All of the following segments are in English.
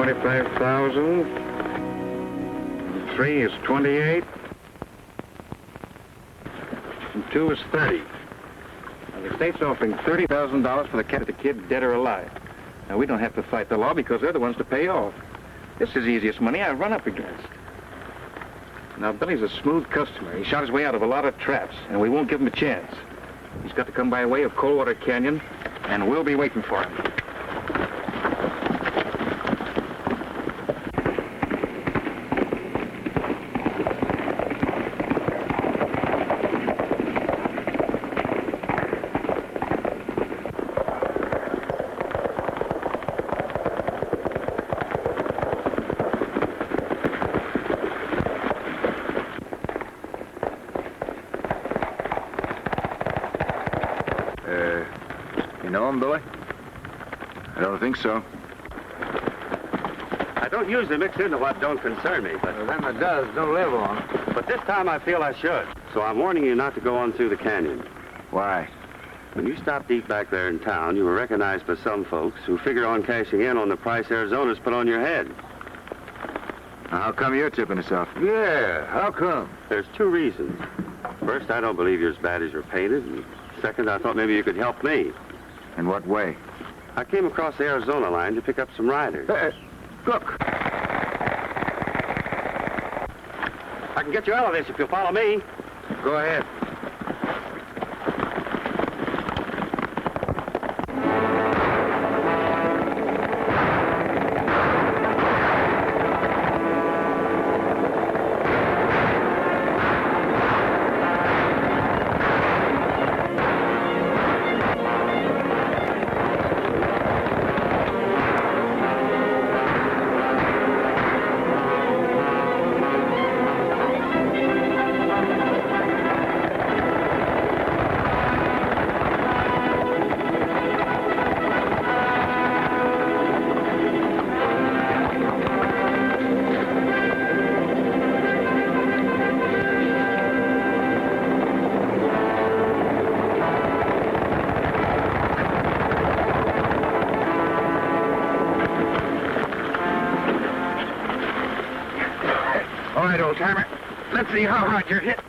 25,000. 3 is 28. And 2 is 30. Now, the state's offering $30,000 for the cat of the kid, dead or alive. Now, we don't have to fight the law because they're the ones to pay off. This is the easiest money I've run up against. Now, Billy's a smooth customer. He shot his way out of a lot of traps, and we won't give him a chance. He's got to come by way of Coldwater Canyon, and we'll be waiting for him. You know him, Billy? I don't think so. I don't usually mix into what don't concern me, but... Well, them that does don't live long. But this time I feel I should. So I'm warning you not to go on through the canyon. Why? When you stopped deep back there in town, you were recognized by some folks who figure on cashing in on the price Arizona's put on your head. Now, how come you're tipping us off? Yeah, how come? There's 2 reasons. First, I don't believe you're as bad as you're painted. And second, I thought maybe you could help me. In what way? I came across the Arizona line to pick up some riders. Look. I can get you out of this if you'll follow me. Go ahead. All right, old-timer. Let's see how hard you're hit.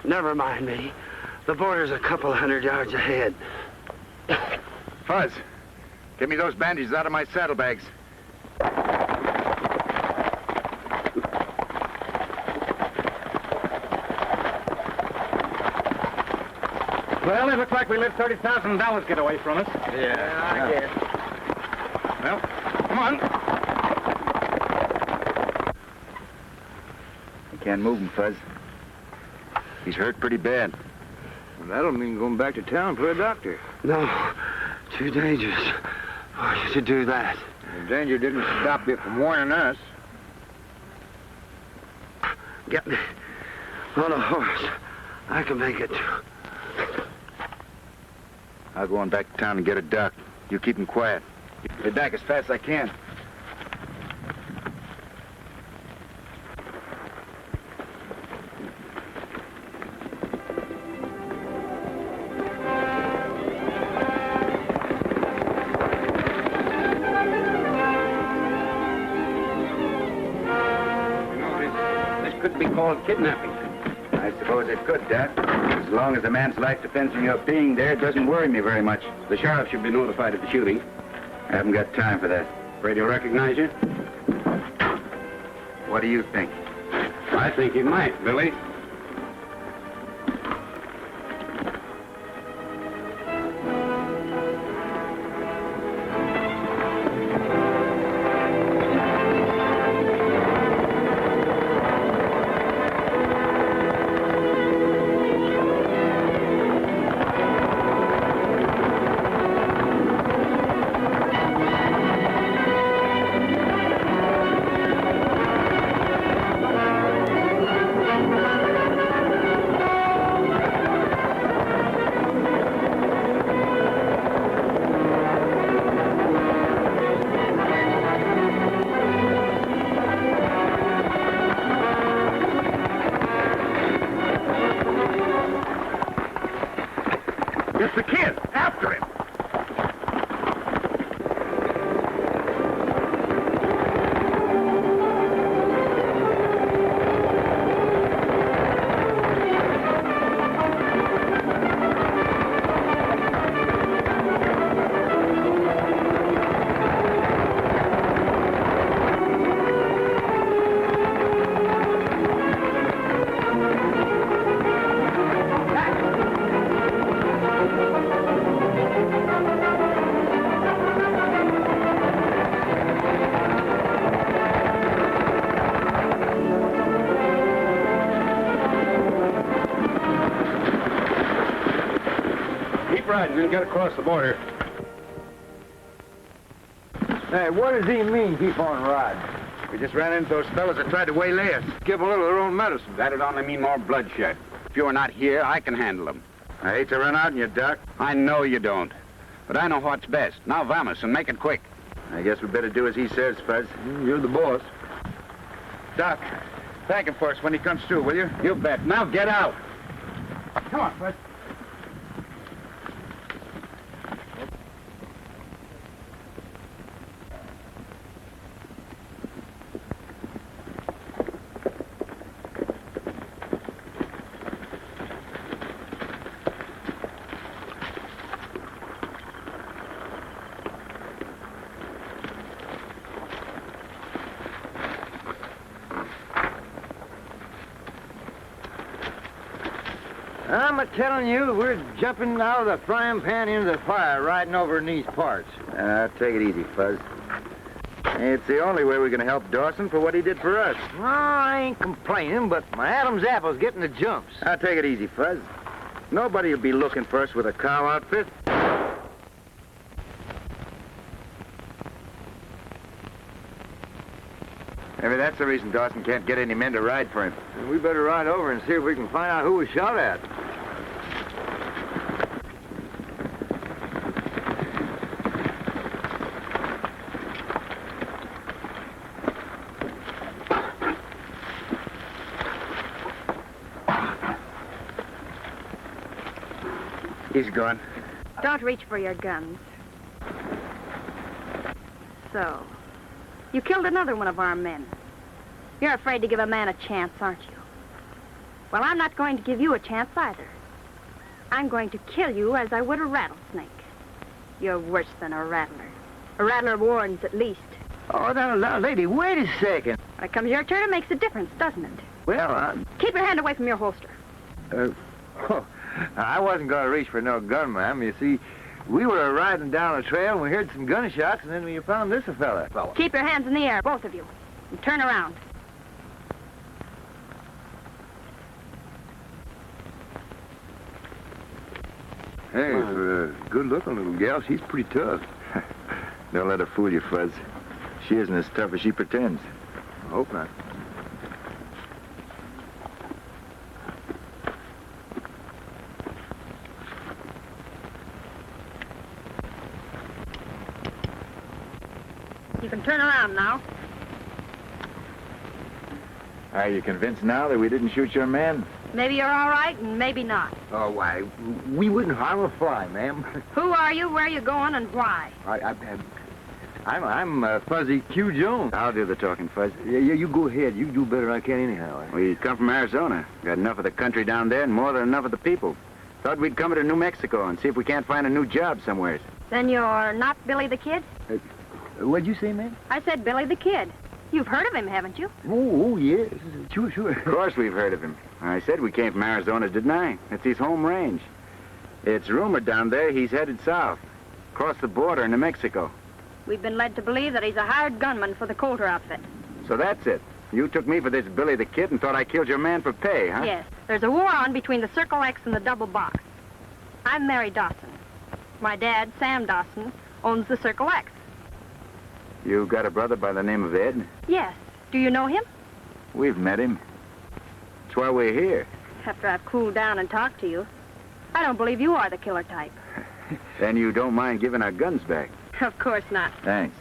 Never mind me. The border's a couple 100 yards ahead. Fuzz, get me those bandages out of my saddlebags. Well, it looks like we let $30,000 get away from us. Yeah, I guess. Well, come on. You can't move him, Fuzz. He's hurt pretty bad. Well, that'll mean going back to town for a doctor. No, too dangerous for you to do that. The danger didn't stop you from warning us. Get me on a horse. I can make it. I'll go on back to town and get a doc. You keep him quiet. Get back as fast as I can. This could be called kidnapping. I suppose it could, Doc. As long as a man's life depends on your being there, it doesn't worry me very much. The sheriff should be notified of the shooting. I haven't got time for that. Afraid he'll recognize you? What do you think? I think he might, Billy. It's the kid! After him! riding and get across the border. Hey, what does he mean, keep on riding? We just ran into those fellas that tried to waylay us. Give a little of their own medicine. That'd only mean more bloodshed. If you're not here, I can handle them. I hate to run out on you, Doc. I know you don't. But I know what's best. Now vamos and make it quick. I guess we better do as he says, Fuzz. You're the boss. Doc, thank him for us when he comes through, will you? You bet. Now get out. Come on, Fuzz. I'm a-telling you, we're jumping out of the frying pan into the fire riding over in these parts. Take it easy, Fuzz. It's the only way we're going to help Dawson for what he did for us. Well, I ain't complaining, but my Adam's apple's getting the jumps. Take it easy, Fuzz. Nobody will be looking for us with a cow outfit. Maybe that's the reason Dawson can't get any men to ride for him. We better ride over and see if we can find out who was shot at. He's gone. Don't reach for your guns. So, you killed another one of our men. You're afraid to give a man a chance, aren't you? Well, I'm not going to give you a chance either. I'm going to kill you as I would a rattlesnake. You're worse than a rattler. A rattler warns at least. Oh, now, lady, wait a second. When it comes your turn, it makes a difference, doesn't it? Well, Keep your hand away from your holster. I wasn't going to reach for no gun, ma'am. You see, we were riding down a trail and we heard some gunshots, and then we found this fella. Keep your hands in the air, both of you, and turn around. Hey, for a good-looking little gal, she's pretty tough. Don't let her fool you, Fuzz. She isn't as tough as she pretends. I hope not. You can turn around now. Are you convinced now that we didn't shoot your man? Maybe you're all right, and maybe not. Oh, why, we wouldn't harm a fly, ma'am. Who are you, where are you going, and why? I'm Fuzzy Q. Jones. I'll do the talking, Fuzz. Yeah, you go ahead. You do better than I can anyhow. We come from Arizona. Got enough of the country down there and more than enough of the people. Thought we'd come to New Mexico and see if we can't find a new job somewhere. Then you're not Billy the Kid? What'd you say, ma'am? I said Billy the Kid. You've heard of him, haven't you? Oh, yes. Sure. Of course we've heard of him. I said we came from Arizona, didn't I? It's his home range. It's rumored down there he's headed south, across the border into Mexico. We've been led to believe that he's a hired gunman for the Coulter outfit. So that's it. You took me for this Billy the Kid and thought I killed your man for pay, huh? Yes. There's a war on between the Circle X and the Double Box. I'm Mary Dawson. My dad, Sam Dawson, owns the Circle X. You got a brother by the name of Ed? Yes. Do you know him? We've met him. That's why we're here. After I've cooled down and talked to you, I don't believe you are the killer type. Then you don't mind giving our guns back? Of course not. Thanks.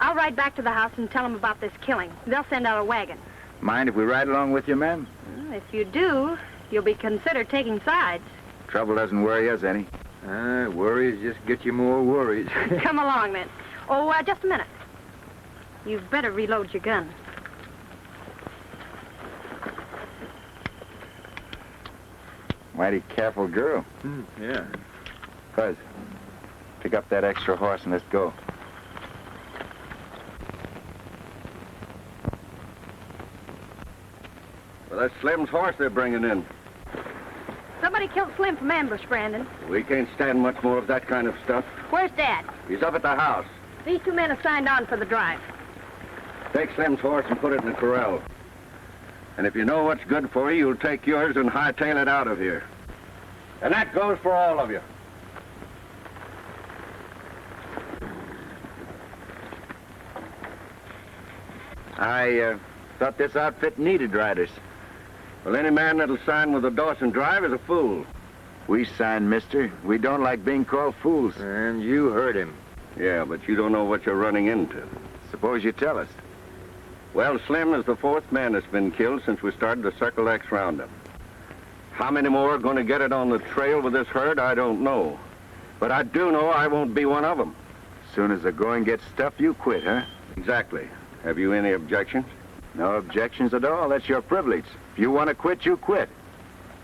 I'll ride back to the house and tell them about this killing. They'll send out a wagon. Mind if we ride along with you, ma'am? Well, if you do, you'll be considered taking sides. Trouble doesn't worry us any. Worries just get you more worries. Come along, then. Oh, just a minute. You've better reload your gun. Mighty careful girl. Yeah. Fuzz, pick up that extra horse and let's go. Well, that's Slim's horse they're bringing in. Somebody killed Slim from ambush, Brandon. We can't stand much more of that kind of stuff. Where's Dad? He's up at the house. These two men have signed on for the drive. Take Slim's horse and put it in the corral. And if you know what's good for you, you'll take yours and hightail it out of here. And that goes for all of you. I thought this outfit needed riders. Well, any man that'll sign with the Dawson Drive is a fool. We sign, mister. We don't like being called fools. And you heard him. Yeah, but you don't know what you're running into. Suppose you tell us. Well, Slim is the fourth man that's been killed since we started the Circle X roundup. How many more are going to get it on the trail with this herd, I don't know. But I do know I won't be one of them. Soon as the going gets tough, you quit, huh? Exactly. Have you any objections? No objections at all. That's your privilege. If you want to quit, you quit.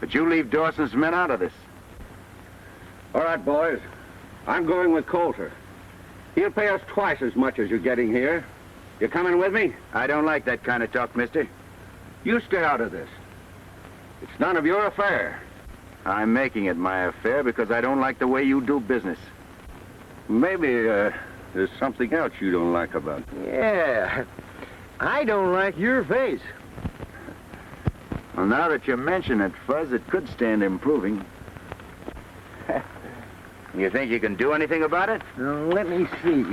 But you leave Dawson's men out of this. All right, boys. I'm going with Coulter. He'll pay us twice as much as you're getting here. You coming with me? I don't like that kind of talk, mister. You stay out of this. It's none of your affair. I'm making it my affair because I don't like the way you do business. Maybe there's something else you don't like about it. Yeah. I don't like your face. Well, now that you mention it, Fuzz, it could stand improving. You think you can do anything about it? Now, let me see.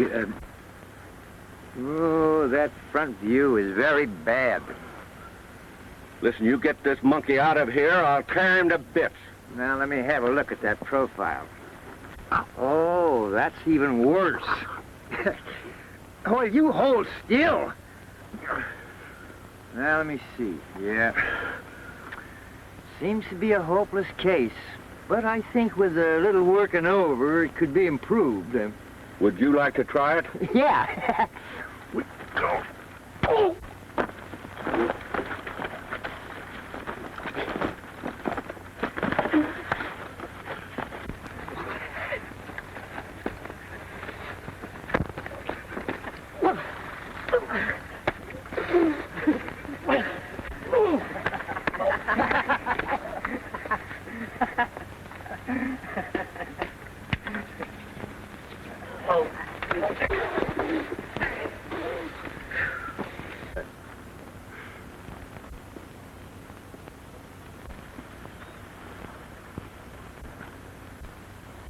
Oh, that front view is very bad. Listen, you get this monkey out of here, I'll tear him to bits. Now, let me have a look at that profile. Oh, that's even worse. Oh, you hold still. Now, let me see. Yeah. Seems to be a hopeless case. But I think with a little working over, it could be improved. Would you like to try it? Yeah. Oh.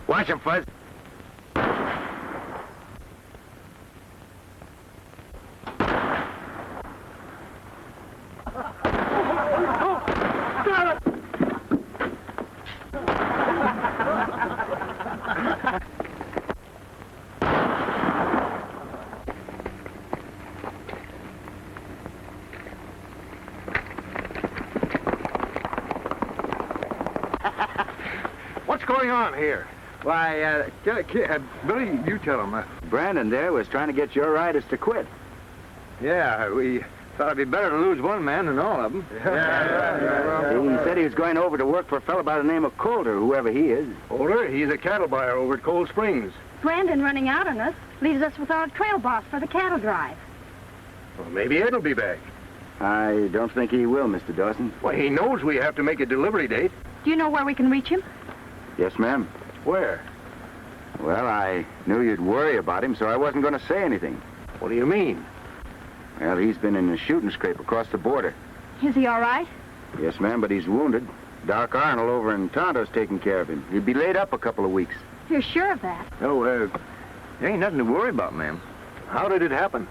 Watch him, Fuzz. What's going on here? Why, Billy, you tell him. Brandon there was trying to get your riders to quit. Yeah, we thought it'd be better to lose one man than all of them. He said he was going over to work for a fellow by the name of Coulter, whoever he is. Older, he's a cattle buyer over at Cold Springs. Brandon running out on us leaves us with our trail boss for the cattle drive. Well, maybe Ed'll be back. I don't think he will, Mr. Dawson. Well, he knows we have to make a delivery date. Do you know where we can reach him? Yes, ma'am. Where? Well, I knew you'd worry about him, so I wasn't going to say anything. What do you mean? Well, he's been in a shooting scrape across the border. Is he all right? Yes, ma'am, but he's wounded. Doc Arnold over in Tonto's taking care of him. He'll be laid up a couple of weeks. You're sure of that? Oh, there ain't nothing to worry about, ma'am. How did it happen?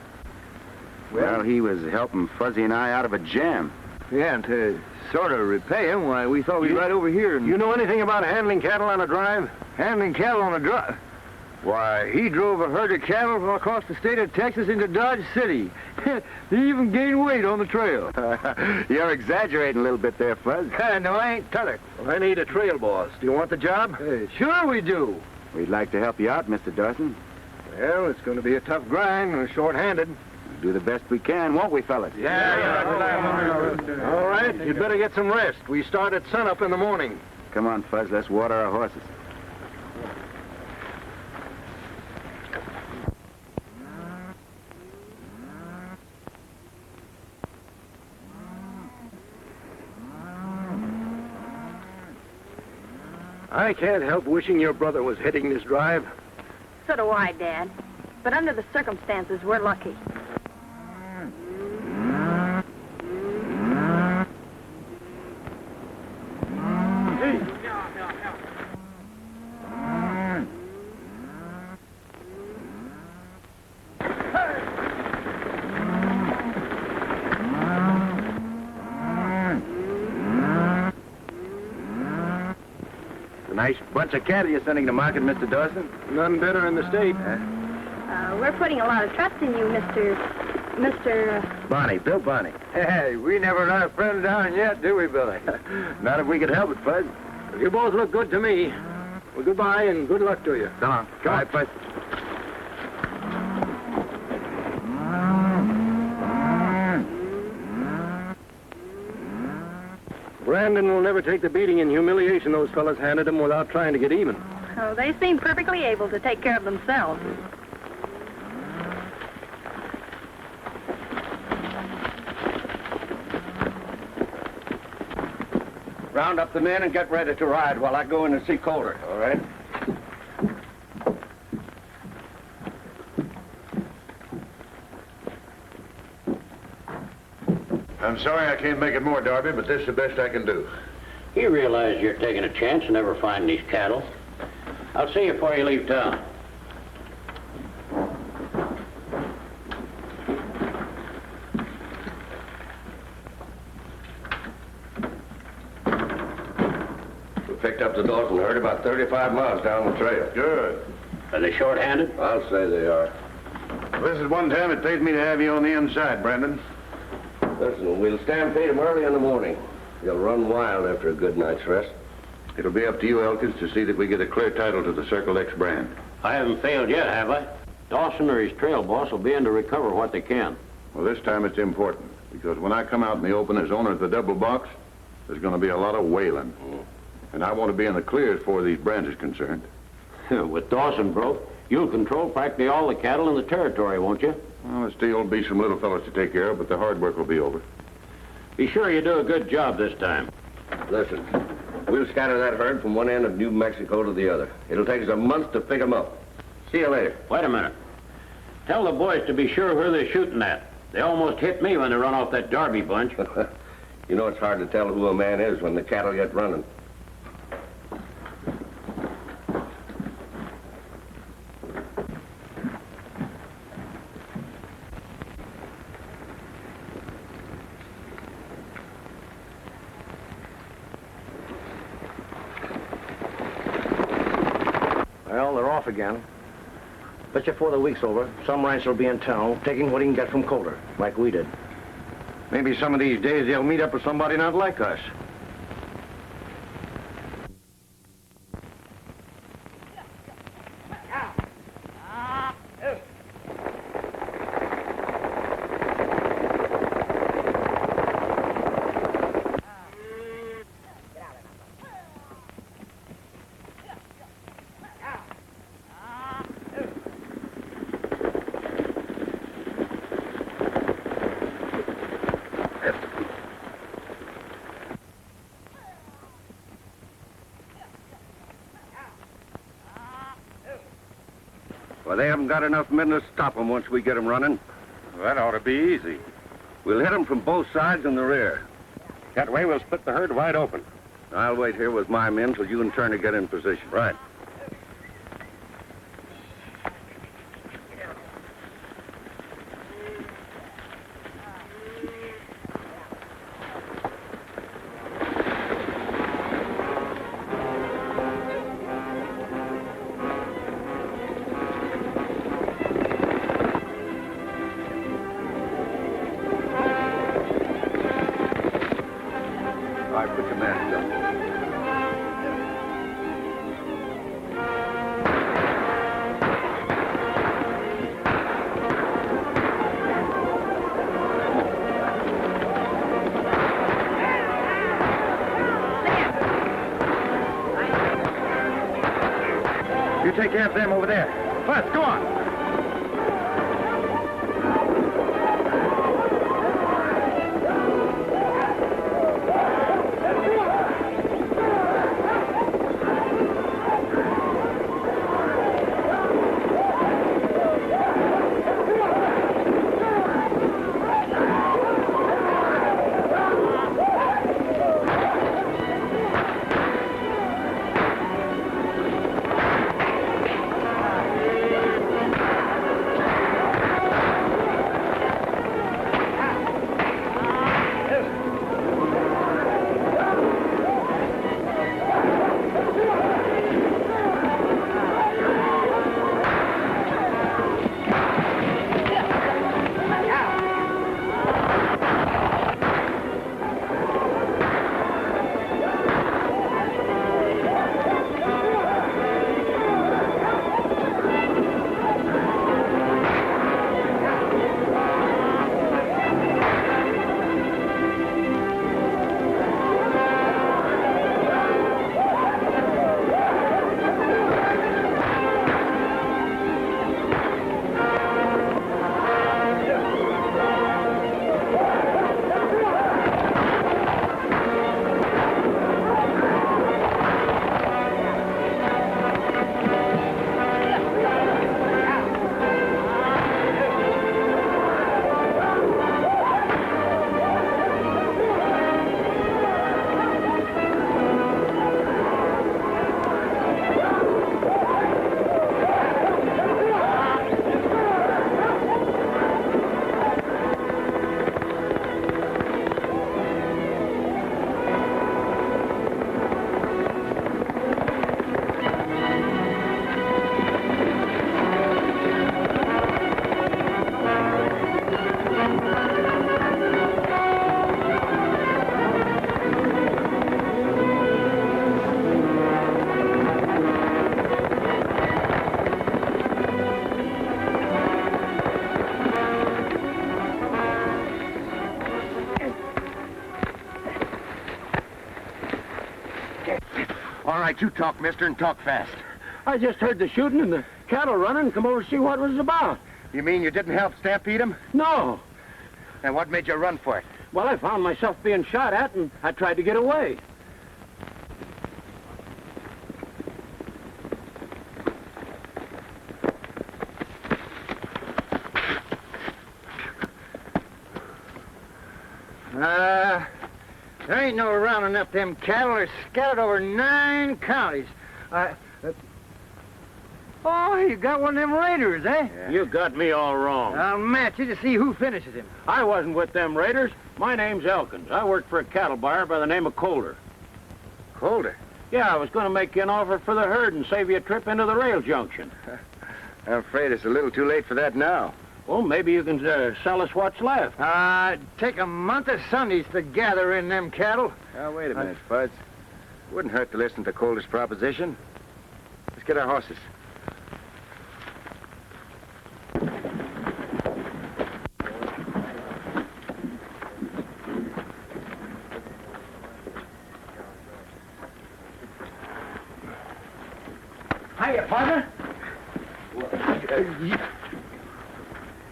Well, he was helping Fuzzy and I out of a jam. Yeah, and to sort of repay him, why, we thought we'd ride over here and... You know anything about handling cattle on a drive? Handling cattle on a drive? Why, he drove a herd of cattle across the state of Texas into Dodge City. He even gained weight on the trail. You're exaggerating a little bit there, Fuzz. No, I ain't, Tuller. Well, I need a trail boss. Do you want the job? Sure we do. We'd like to help you out, Mr. Dawson. Well, it's going to be a tough grind. We're short-handed. We'll do the best we can, won't we, fellas? All right, you'd better get some rest. We start at sunup in the morning. Come on, Fuzz, let's water our horses. I can't help wishing your brother was heading this drive. So do I, Dad. But under the circumstances, we're lucky. a nice bunch of cattle you're sending to market, Mr. Dawson. None better in the state. We're putting a lot of trust in you, Mr. Barney, Bill Barney. Hey, we never let a friend down yet, do we, Billy? Not if we could help it, Fuzz. You both look good to me. Well, goodbye and good luck to you. Come on. Come on, Fuzz. Brandon will never take the beating and humiliation those fellas handed him without trying to get even. Oh, they seem perfectly able to take care of themselves. Round up the men and get ready to ride while I go in and see Calder. All right. I'm sorry I can't make it more, Darby, but this is the best I can do. You realize you're taking a chance and never finding these cattle. I'll see you before you leave town. We picked up the Dawson herd about 35 miles down the trail. Good. Are they short-handed? I'll say they are. This is one time it pays me to have you on the inside, Brandon. Listen, we'll stampede them early in the morning. They'll run wild after a good night's rest. It'll be up to you, Elkins, to see that we get a clear title to the Circle X brand. I haven't failed yet, have I? Dawson or his trail boss will be in to recover what they can. Well, this time it's important, because when I come out in the open as owner of the double box, there's going to be a lot of wailing. And I want to be in the clear as far as these brands is concerned. With Dawson broke, you'll control practically all the cattle in the territory, won't you? Well, there'll still be some little fellows to take care of, but the hard work will be over. Be sure you do a good job this time. Listen, we'll scatter that herd from one end of New Mexico to the other. It'll take us a month to pick them up. See you later. Wait a minute. Tell the boys to be sure where they're shooting at. They almost hit me when they run off that Darby bunch. You know it's hard to tell who a man is when the cattle get running. Well, they're off again. Bet you before the week's over, some rancher will be in town, taking what he can get from Calder, like we did. Maybe some of these days they'll meet up with somebody not like us. Well, they haven't got enough men to stop them once we get them running. That ought to be easy. We'll hit them from both sides in the rear. That way we'll split the herd wide open. I'll wait here with my men till you and Turner get in position. Right. All right, put your mask on. You take care of them over there. First, go on. All right, you talk, mister, and talk fast. I just heard the shooting and the cattle running and come over to see what it was about. You mean you didn't help stampede him? No. And what made you run for it? Well, I found myself being shot at, and I tried to get away. There ain't no rounding up them cattle. They're scattered over 9 counties. Oh, you got one of them raiders, eh? Yeah. You got me all wrong. I'll match you to see who finishes him. I wasn't with them raiders. My name's Elkins. I work for a cattle buyer by the name of Calder. Calder? Yeah, I was going to make you an offer for the herd and save you a trip into the rail junction. I'm afraid it's a little too late for that now. Well, maybe you can sell us what's left. Take a month of Sundays to gather in them cattle. Now, wait a minute, Fuzz. Wouldn't hurt to listen to Calder's proposition. Let's get our horses. Hiya, partner.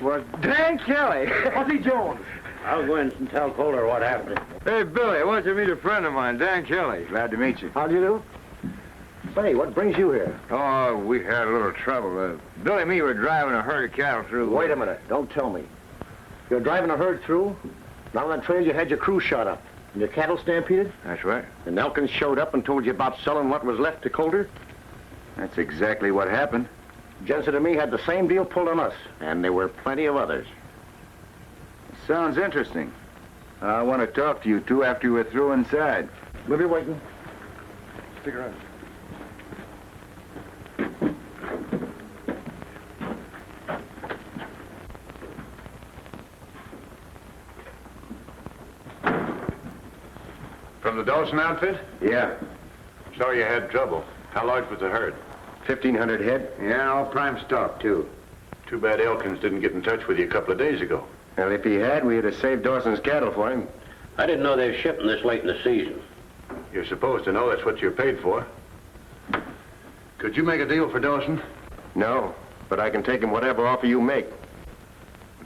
Well, dang Kelly. What's he doing? I'll go in and tell Calder what happened. Hey, Billy, I want you to meet a friend of mine, Dan Kelly. Glad to meet you. How do you do? Say, what brings you here? Oh, we had a little trouble. Billy and me were driving a herd of cattle through. Wait a minute. Don't tell me. You're driving a herd through? Now on that trail you had your crew shot up. And your cattle stampeded? That's right. And Elkins showed up and told you about selling what was left to Calder? That's exactly what happened. Jensen and me had the same deal pulled on us. And there were plenty of others. Sounds interesting. I want to talk to you two after we're through inside. We'll be waiting. Stick around. From the Dawson outfit? Yeah, Sorry you had trouble. How large was the herd? 1,500 head. Yeah, all prime stock, too. Too bad Elkins didn't get in touch with you a couple of days ago. Well, if he had, we'd have saved Dawson's cattle for him. I didn't know they were shipping this late in the season. You're supposed to know that's what you're paid for. Could you make a deal for Dawson? No, but I can take him whatever offer you make.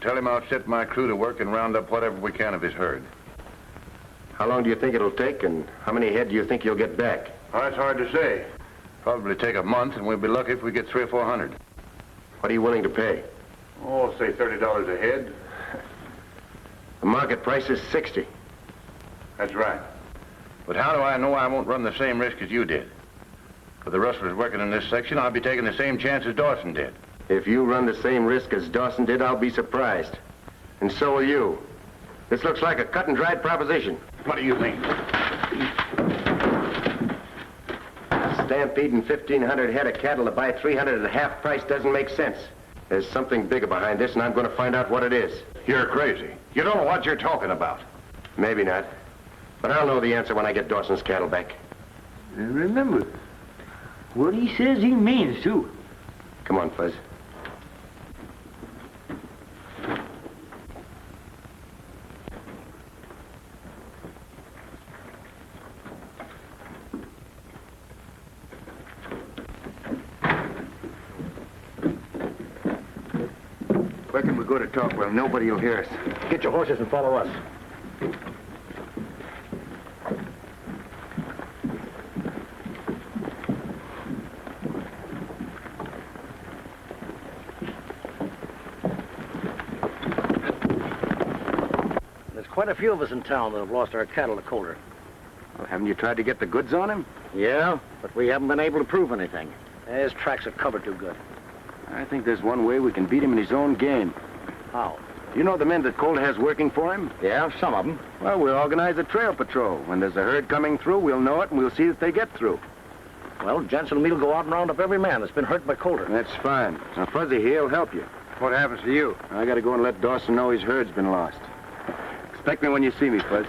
Tell him I'll set my crew to work and round up whatever we can of his herd. How long do you think it'll take, and how many head do you think you'll get back? Oh, that's hard to say. Probably take a month, and we'll be lucky if we get 300 or 400. What are you willing to pay? Oh, say $30 a head. The market price is 60. That's right. But how do I know I won't run the same risk as you did? For the rustlers working in this section, I'll be taking the same chance as Dawson did. If you run the same risk as Dawson did, I'll be surprised. And so will you. This looks like a cut and dried proposition. What do you mean? Stampeding 1,500 head of cattle to buy 300 at half price doesn't make sense. There's something bigger behind this, and I'm going to find out what it is. You're crazy. You don't know what you're talking about. Maybe not. But I'll know the answer when I get Dawson's cattle back. And remember, what he says he means, too. Come on, Fuzz. Where can we go to talk? Well, nobody will hear us. Get your horses and follow us. There's quite a few of us in town that have lost our cattle to Calder. Well, haven't you tried to get the goods on him? Yeah, but we haven't been able to prove anything. His tracks are covered too good. I think there's one way we can beat him in his own game. How? You know the men that Calder has working for him? Yeah, some of them. Well, we'll organize a trail patrol. When there's a herd coming through, we'll know it, and we'll see that they get through. Well, Jensen and me will go out and round up every man that's been hurt by Calder. That's fine. Now, Fuzzy here will help you. What happens to you? I gotta go and let Dawson know his herd's been lost. Expect me when you see me, Fuzz.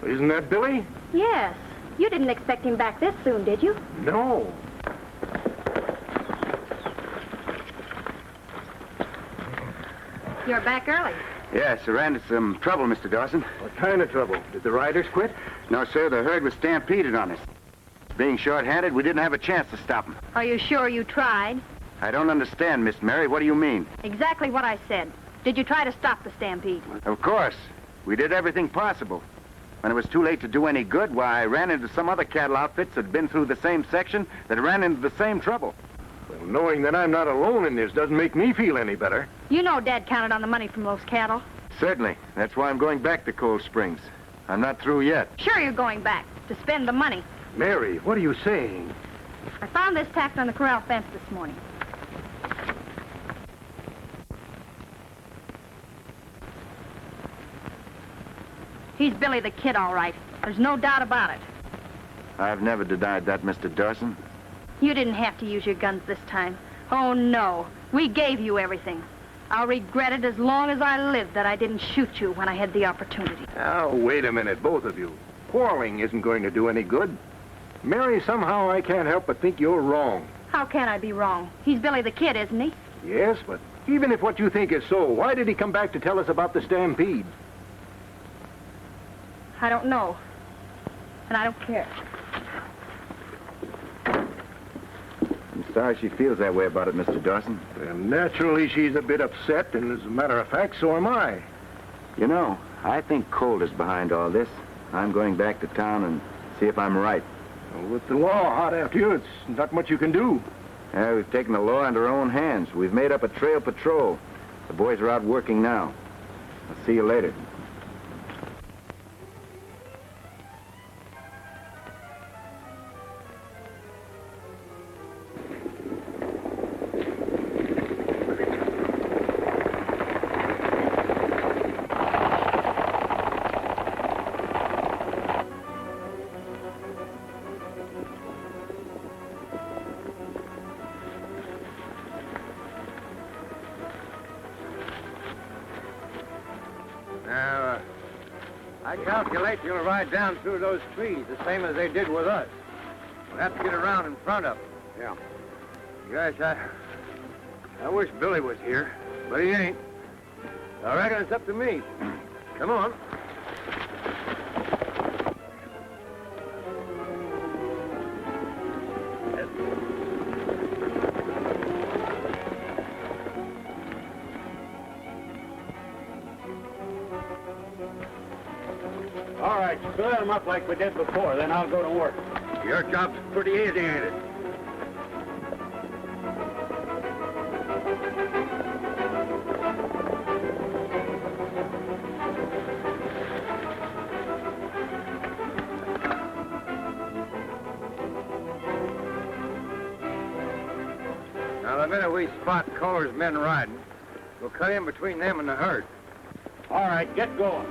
Isn't that Billy? Yes. You didn't expect him back this soon, did you? No. You're back early. Yes, I ran into some trouble, Mr. Dawson. What kind of trouble? Did the riders quit? No, sir, the herd was stampeded on us. Being short-handed, we didn't have a chance to stop them. Are you sure you tried? I don't understand, Miss Mary. What do you mean? Exactly what I said. Did you try to stop the stampede? Of course. We did everything possible. When it was too late to do any good, why, I ran into some other cattle outfits that had been through the same section that ran into the same trouble. Well, knowing that I'm not alone in this doesn't make me feel any better. You know Dad counted on the money from those cattle. Certainly. That's why I'm going back to Cold Springs. I'm not through yet. Sure you're going back to spend the money. Mary, what are you saying? I found this tacked on the corral fence this morning. He's Billy the Kid, all right. There's no doubt about it. I've never denied that, Mr. Dawson. You didn't have to use your guns this time. Oh, no. We gave you everything. I'll regret it as long as I live that I didn't shoot you when I had the opportunity. Oh, wait a minute, both of you. Quarreling isn't going to do any good. Mary, somehow I can't help but think you're wrong. How can I be wrong? He's Billy the Kid, isn't he? Yes, but even if what you think is so, why did he come back to tell us about the stampede? I don't know. And I don't care. I'm sorry she feels that way about it, Mr. Dawson. Well, naturally, she's a bit upset, and as a matter of fact, so am I. You know, I think Colt is behind all this. I'm going back to town and see if I'm right. Well, with the law hot after you, it's not much you can do. Yeah, we've taken the law into our own hands. We've made up a trail patrol. The boys are out working now. I'll see you later. Now, I calculate you'll ride down through those trees the same as they did with us. We'll have to get around in front of them. Yeah. Gosh, I wish Billy was here, but he ain't. I reckon it's up to me. Come on. All right, split them up like we did before, then I'll go to work. Your job's pretty easy, ain't it? Now, the minute we spot Culler's men riding, we'll cut in between them and the herd. All right, get going.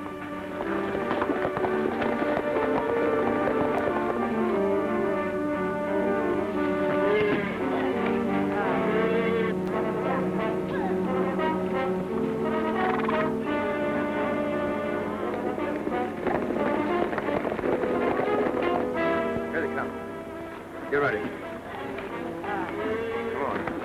Here they come. Get ready. Come on.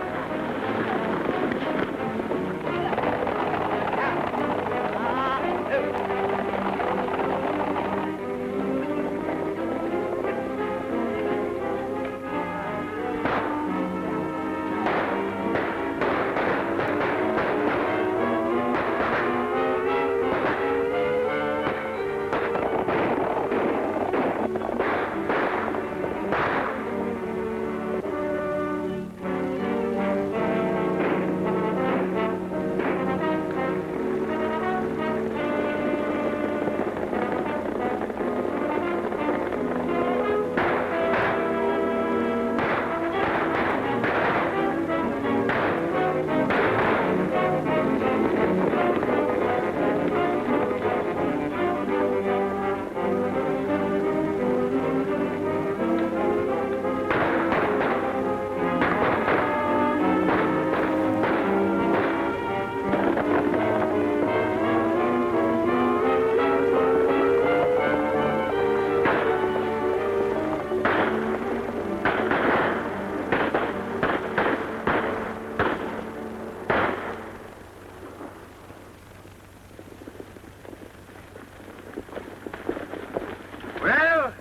Well,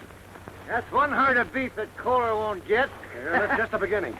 that's one herd of beef that Kohler won't get. That's just the beginning.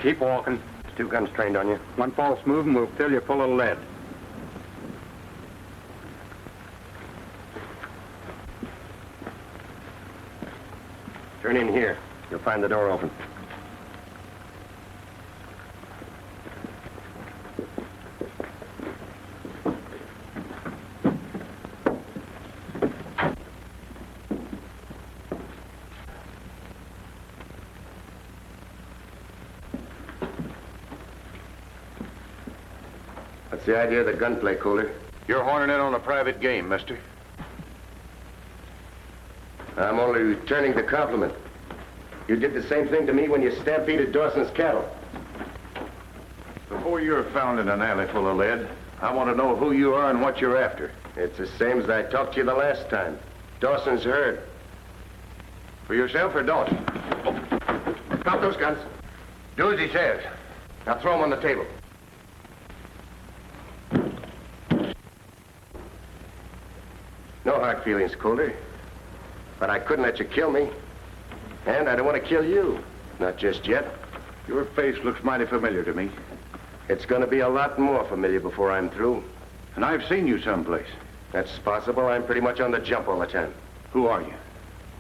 Keep walking. There's 2 guns trained on you. One false move and we'll fill you full of lead. Turn in here. You'll find the door open. What's the idea of the gunplay, Kohler? You're horning in on a private game, mister. I'm only returning the compliment. You did the same thing to me when you stampeded Dawson's cattle. Before you're found in an alley full of lead, I want to know who you are and what you're after. It's the same as I talked to you the last time. Dawson's herd. For yourself or Dawson? Drop those guns. Do as he says. Now throw them on the table. No hard feelings, Kohler. But I couldn't let you kill me. And I don't want to kill you. Not just yet. Your face looks mighty familiar to me. It's going to be a lot more familiar before I'm through. And I've seen you someplace. That's possible. I'm pretty much on the jump all the time. Who are you?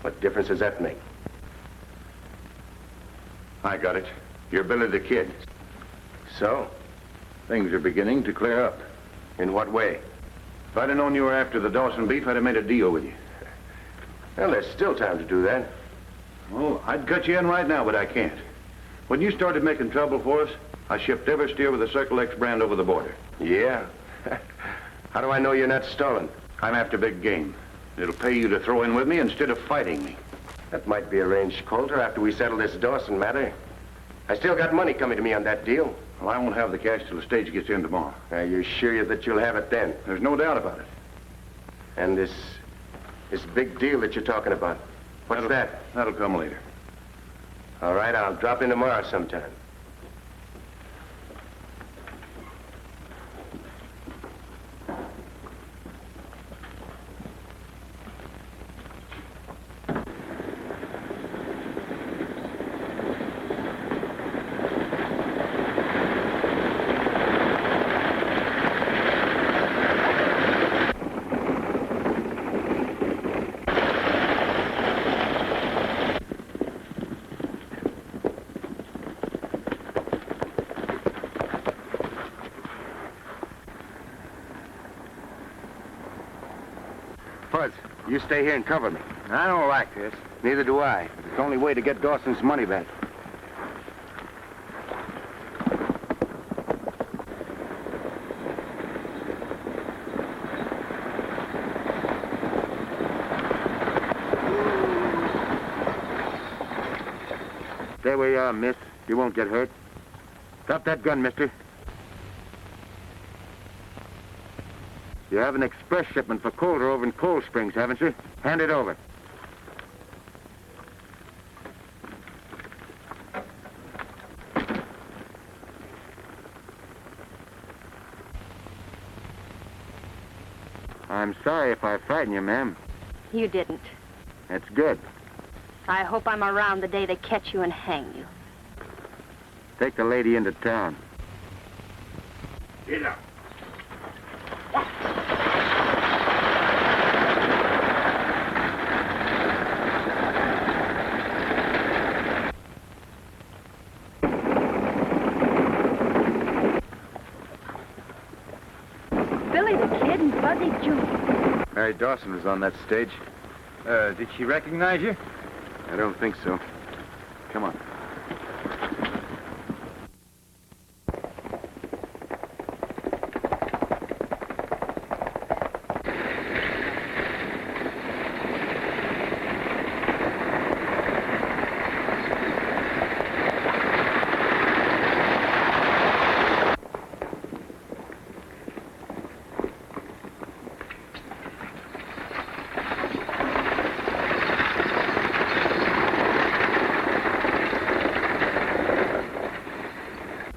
What difference does that make? I got it. You're Billy the Kid. So? Things are beginning to clear up. In what way? If I'd have known you were after the Dawson beef, I'd have made a deal with you. Well, there's still time to do that. Oh, I'd cut you in right now, but I can't. When you started making trouble for us, I shipped every steer with the Circle X brand over the border. Yeah? How do I know you're not stolen? I'm after big game. It'll pay you to throw in with me instead of fighting me. That might be arranged, Coulter, after we settle this Dawson matter. I still got money coming to me on that deal. Well, I won't have the cash till the stage gets in tomorrow. Are you sure that you'll have it then? There's no doubt about it. And this big deal that you're talking about, what's that? That'll come later. All right, I'll drop in tomorrow sometime. Fuzz, you stay here and cover me. I don't like this. Neither do I. It's the only way to get Dawson's money back. Stay where you are, miss. You won't get hurt. Drop that gun, mister. You have an express shipment for Coulter over in Cold Springs, haven't you? Hand it over. I'm sorry if I frighten you, ma'am. You didn't. That's good. I hope I'm around the day they catch you and hang you. Take the lady into town. Get up. Billy the Kid and Fuzzy Jr. Mary Dawson was on that stage. Did she recognize you? I don't think so. Come on.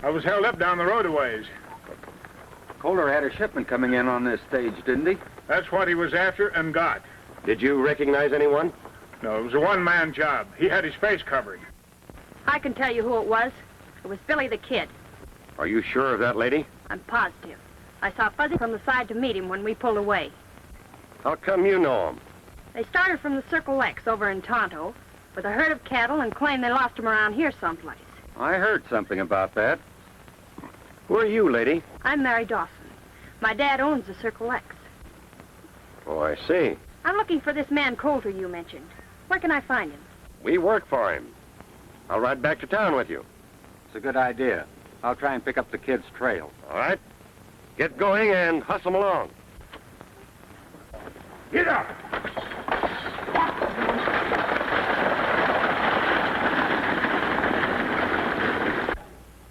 I was held up down the road a ways. Kohler had a shipment coming in on this stage, didn't he? That's what he was after and got. Did you recognize anyone? No, it was a one-man job. He had his face covered. I can tell you who it was. It was Billy the Kid. Are you sure of that, lady? I'm positive. I saw Fuzzy from the side to meet him when we pulled away. How come you know him? They started from the Circle X over in Tonto with a herd of cattle and claimed they lost them around here someplace. I heard something about that. Who are you, lady? I'm Mary Dawson. My dad owns the Circle X. Oh, I see. I'm looking for this man Coulter you mentioned. Where can I find him? We work for him. I'll ride back to town with you. It's a good idea. I'll try and pick up the kid's trail. All right? Get going and hustle him along. Get up!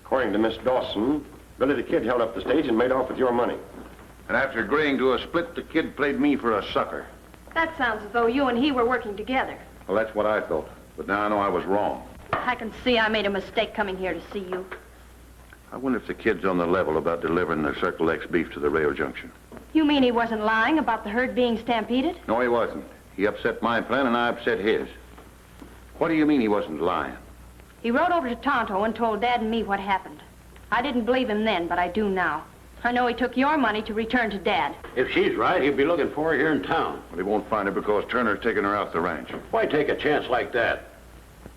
According to Miss Dawson, Billy the Kid held up the stage and made off with your money. And after agreeing to a split, the kid played me for a sucker. That sounds as though you and he were working together. Well, that's what I thought. But now I know I was wrong. I can see I made a mistake coming here to see you. I wonder if the kid's on the level about delivering the Circle X beef to the rail junction. You mean he wasn't lying about the herd being stampeded? No, he wasn't. He upset my plan and I upset his. What do you mean he wasn't lying? He rode over to Tonto and told Dad and me what happened. I didn't believe him then, but I do now. I know he took your money to return to Dad. If she's right, he'll be looking for her here in town. Well, he won't find her because Turner's taking her out the ranch. Why take a chance like that?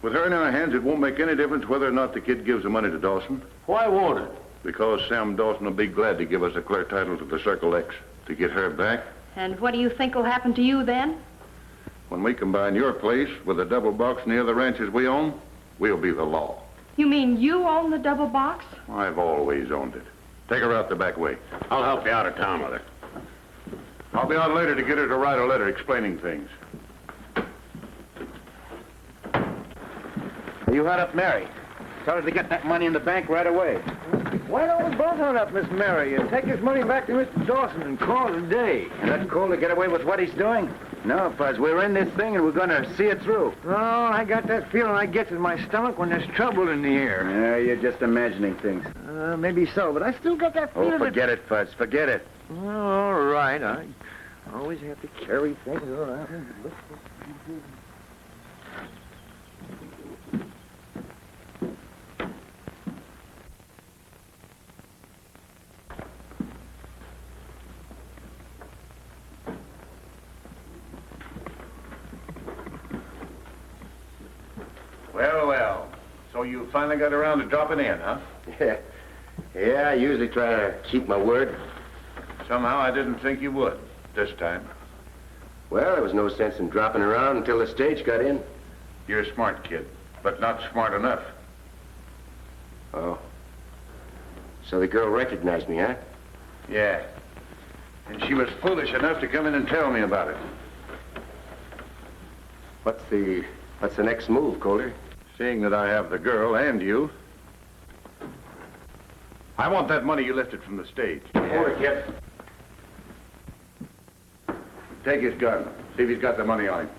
With her in our hands, it won't make any difference whether or not the kid gives the money to Dawson. Why won't it? Because Sam Dawson will be glad to give us a clear title to the Circle X to get her back. And what do you think will happen to you then? When we combine your place with the double box and the other ranches we own, we'll be the law. You mean you own the double box? I've always owned it. Take her out the back way. I'll help you out of town with her. I'll be out later to get her to write a letter explaining things. You hunt up Mary. Tell her to get that money in the bank right away. Why don't we both hunt up Miss Mary and take this money back to Mr. Dawson and call it a day? And let Kohler get away with what he's doing? No, Fuzz, we're in this thing and we're going to see it through. Oh, I got that feeling I gets in my stomach when there's trouble in the air. Yeah, you're just imagining things. Maybe so, but I still got that feeling. Oh, forget it, Fuzz. Forget it. Oh, all right. I always have to carry things around. Well, well. So you finally got around to dropping in, huh? Yeah, I usually try to keep my word. Somehow I didn't think you would this time. Well, there was no sense in dropping around until the stage got in. You're a smart kid, but not smart enough. Oh. So the girl recognized me, huh? Yeah. And she was foolish enough to come in and tell me about it. What's the next move, Coulter? Seeing that I have the girl and you, I want that money you lifted from the stage. Hold it, kid. Take his gun. See if he's got the money on him.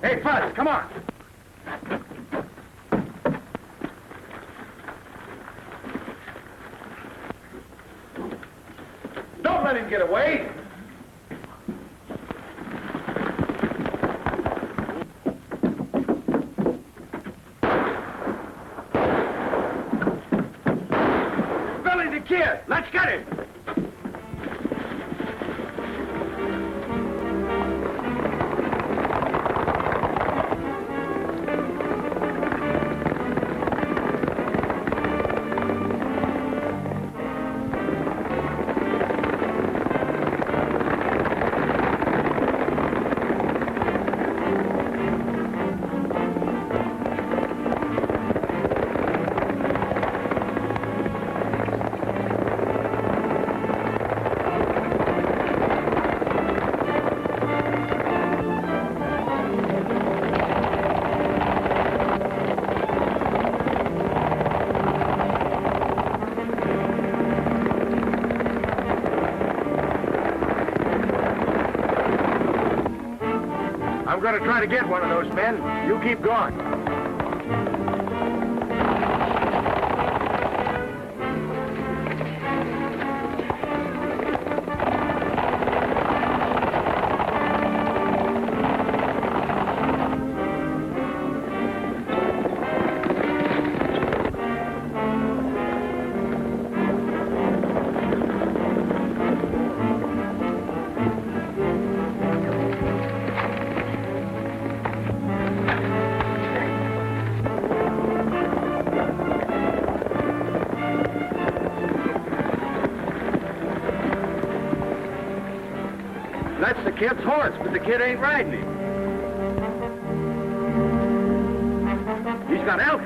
Hey, Buzz, come on. Don't let him get away. Billy the Kid, let's get him. I'm going to try to get one of those men. You keep going. That's the kid's horse, but the kid ain't riding him. He's got elk.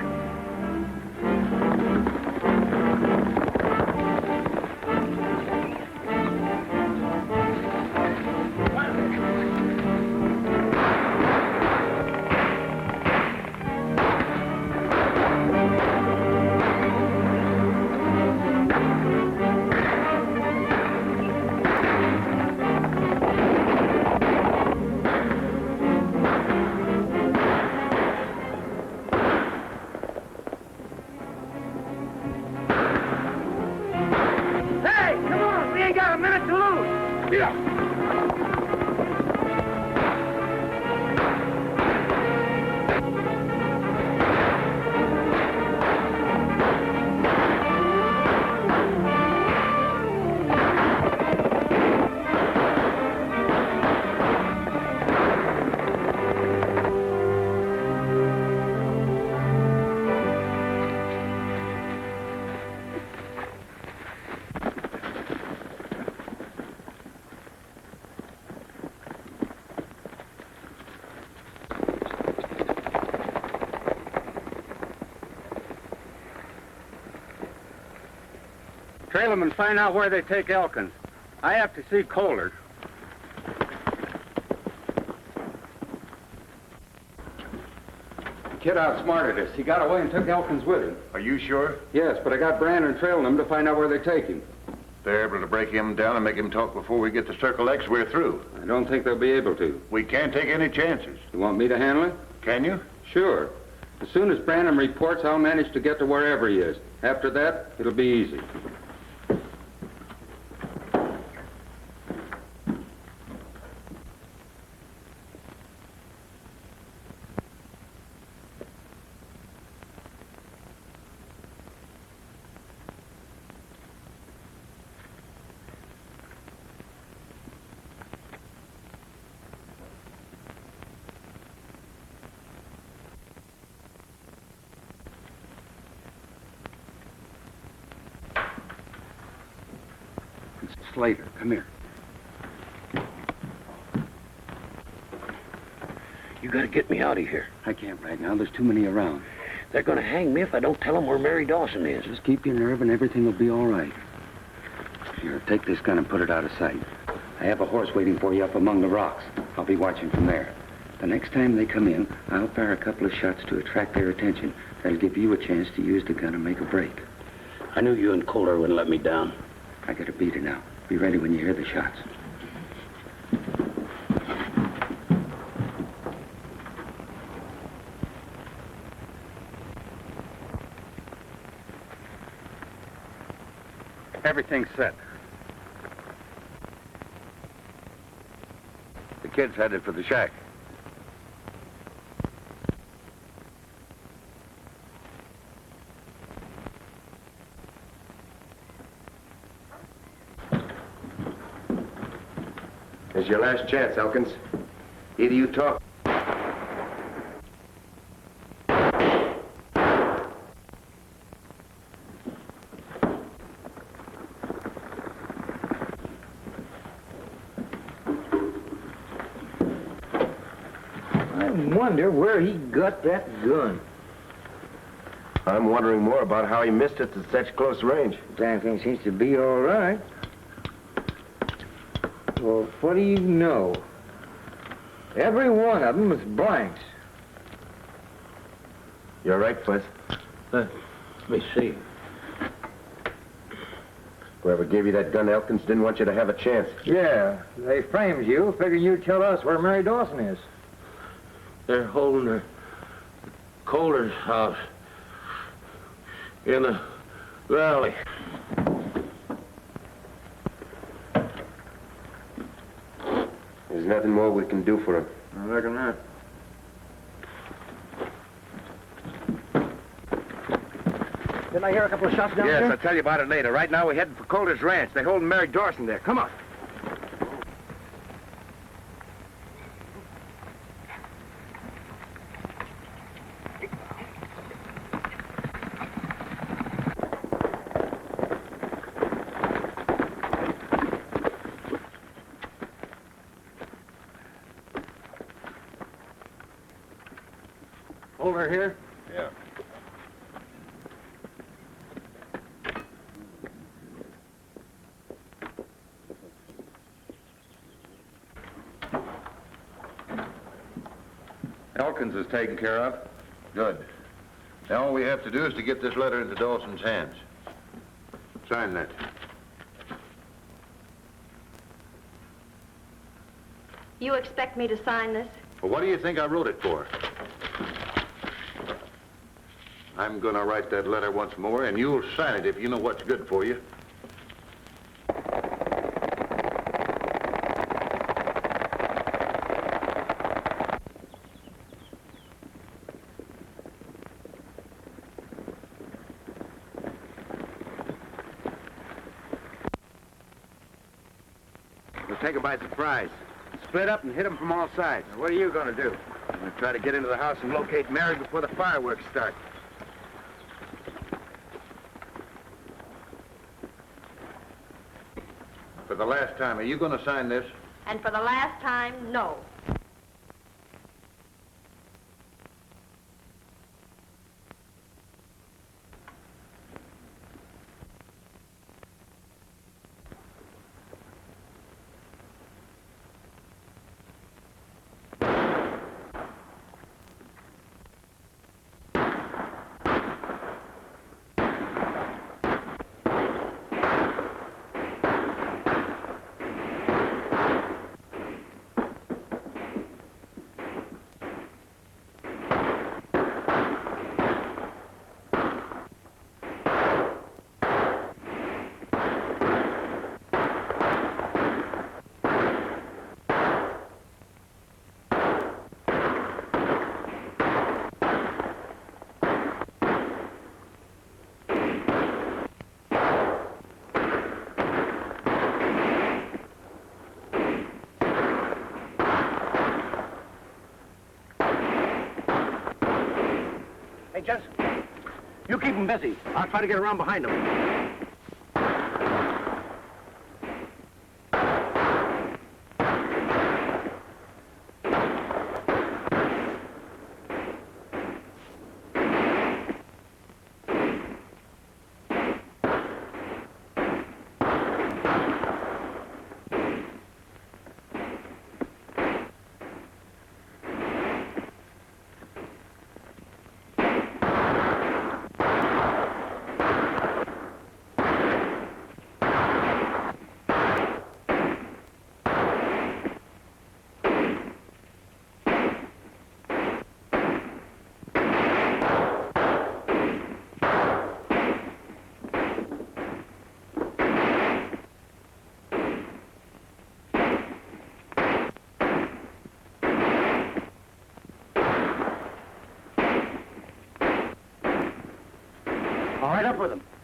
Trail them and find out where they take Elkins. I have to see Kohler. The kid outsmarted us. He got away and took Elkins with him. Are you sure? Yes, but I got Brandon trailing them to find out where they take him. They're able to break him down and make him talk before we get to Circle X, we're through. I don't think they'll be able to. We can't take any chances. You want me to handle it? Can you? Sure. As soon as Brandon reports, I'll manage to get to wherever he is. After that, it'll be easy. Slater, come here. You gotta get me out of here. I can't right now. There's too many around. They're gonna hang me if I don't tell them where Mary Dawson is. Just keep your nerve and everything will be all right. Here, take this gun and put it out of sight. I have a horse waiting for you up among the rocks. I'll be watching from there. The next time they come in, I'll fire a couple of shots to attract their attention. That'll give you a chance to use the gun and make a break. I knew you and Kohler wouldn't let me down. I got a beater now. Be ready when you hear the shots. Everything's set. The kid's headed for the shack. It's your last chance, Elkins. Either you talk. I wonder where he got that gun. I'm wondering more about how he missed it at such close range. Damn thing seems to be all right. Well, what do you know? Every one of them is blanks. You're right, Fuzz. Let me see. Whoever gave you that gun, Elkins, didn't want you to have a chance. Yeah, they framed you, figuring you'd tell us where Mary Dawson is. They're holding the Kohler's house in the valley. There's nothing more we can do for him. I reckon not. Didn't I hear a couple of shots down Yes, there? I'll tell you about it later. Right now, we're heading for Calder's ranch. They're holding Mary Dawson there. Come on. Hold her here. Yeah. Elkins is taken care of. Good. Now all we have to do is to get this letter into Dawson's hands. Sign that. You expect me to sign this? Well, what do you think I wrote it for? I'm gonna write that letter once more, and you'll sign it if you know what's good for you. We'll take him by surprise. Split up and hit him from all sides. What are you going to do? I'm gonna try to get into the house and locate Mary before the fireworks start. For the last time, are you gonna sign this? And for the last time, no. Hey, Jess, you keep him busy. I'll try to get around behind him. Right up with them.